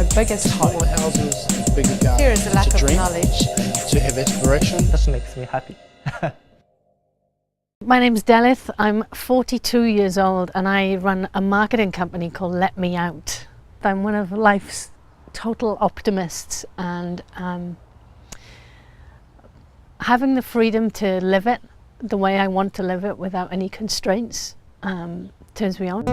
My biggest hope. Smaller houses, bigger gardens. Here is a lack of knowledge. To have aspiration. This makes me happy. My name's Delyth. I'm 42 years old and I run a marketing company called Let Me Out. I'm one of life's total optimists, and having the freedom to live it the way I want to live it without any constraints turns me on.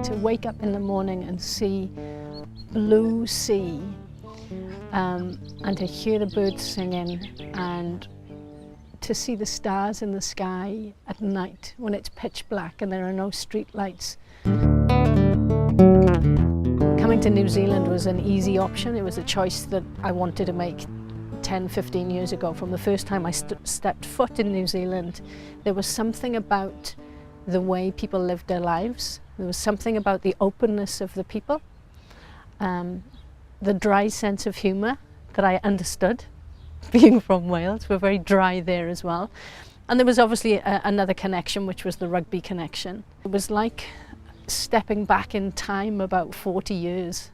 To wake up in the morning and see blue sea and to hear the birds singing and to see the stars in the sky at night when it's pitch black and there are no street lights. Coming to New Zealand was an easy option. It was a choice that I wanted to make 10, 15 years ago. From the first time I stepped foot in New Zealand, there was something about the way people lived their lives. There was something about the openness of the people, the dry sense of humour that I understood. Being from Wales, we're very dry there as well. And there was obviously another connection, which was the rugby connection. It was like stepping back in time about 40 years.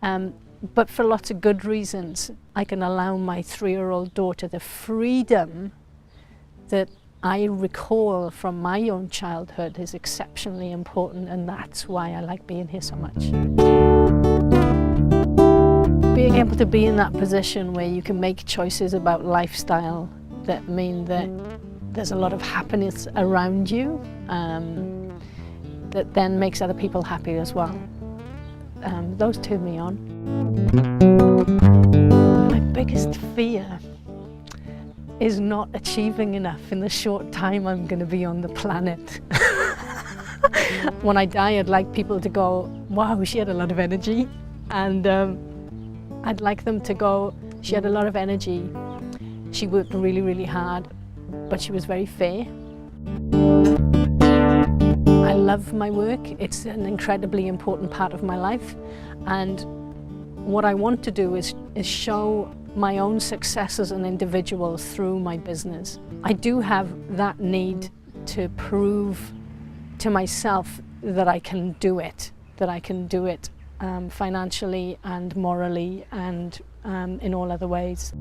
But for lots of good reasons. I can allow my 3-year-old daughter the freedom that I recall from my own childhood is exceptionally important, and that's why I like being here so much. Being able to be in that position where you can make choices about lifestyle that mean that there's a lot of happiness around you, that then makes other people happy as well. Those turn me on. My biggest fear is not achieving enough in the short time I'm going to be on the planet. When I die, I'd like people to go, wow, she had a lot of energy. And I'd like them to go, she had a lot of energy. She worked really, really hard, but she was very fair. I love my work. It's an incredibly important part of my life. And what I want to do is show my own success as an individual through my business. I do have that need to prove to myself that I can do it, financially and morally and in all other ways.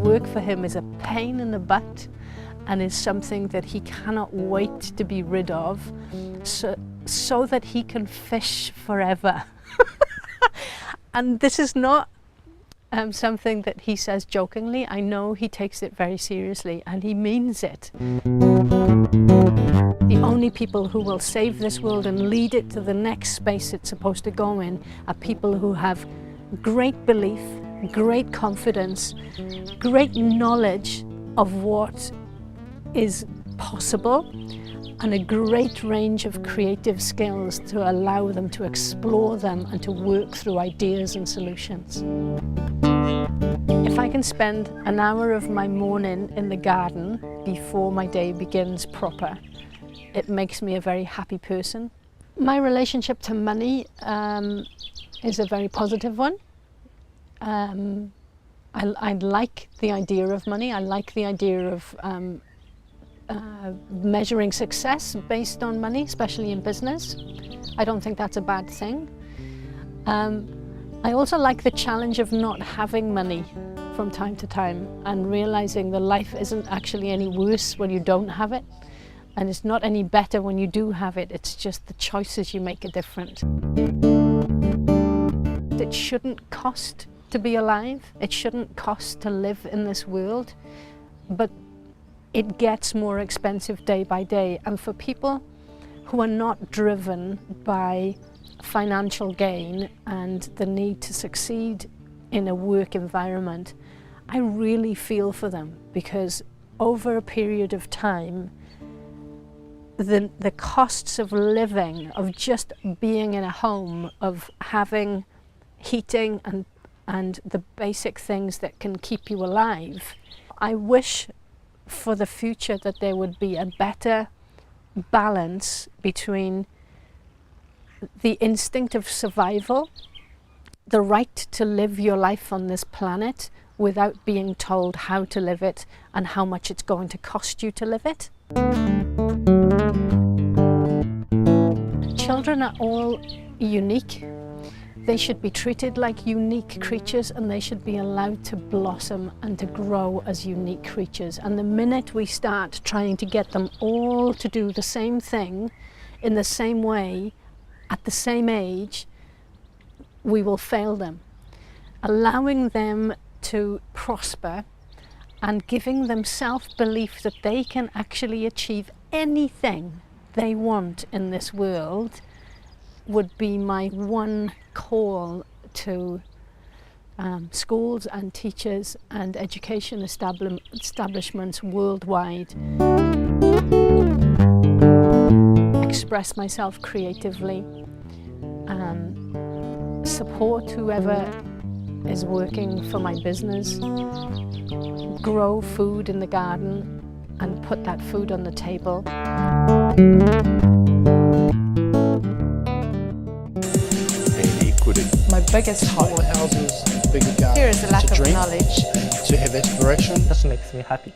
Work for him is a pain in the butt and is something that he cannot wait to be rid of so that he can fish forever. And this is not something that he says jokingly. I know he takes it very seriously and he means it. The only people who will save this world and lead it to the next space it's supposed to go in are people who have great belief, great confidence, great knowledge of what is possible, and a great range of creative skills to allow them to explore them and to work through ideas and solutions. If I can spend an hour of my morning in the garden before my day begins proper, it makes me a very happy person. My relationship to money is a very positive one. I like the idea of money. I like the idea of measuring success based on money, especially in business. I don't think that's a bad thing. I also like the challenge of not having money from time to time and realizing that life isn't actually any worse when you don't have it, and it's not any better when you do have it. It's just the choices you make are different. It shouldn't cost to be alive. It shouldn't cost to live in this world, but it gets more expensive day by day. And for people who are not driven by financial gain and the need to succeed in a work environment, I really feel for them, because over a period of time, the costs of living, of just being in a home, of having heating and the basic things that can keep you alive, I wish for the future that there would be a better balance between the instinct of survival, the right to live your life on this planet without being told how to live it and how much it's going to cost you to live it. Children are all unique. They should be treated like unique creatures, and they should be allowed to blossom and to grow as unique creatures. And the minute we start trying to get them all to do the same thing in the same way at the same age, we will fail them. Allowing them to prosper and giving them self-belief that they can actually achieve anything they want in this world would be my one call to schools and teachers and education establishments worldwide. Express myself creatively, support whoever is working for my business, grow food in the garden and put that food on the table. My biggest hope. Smaller houses, bigger gardens. Here is a lack to of dream, knowledge. to have aspiration. This makes me happy.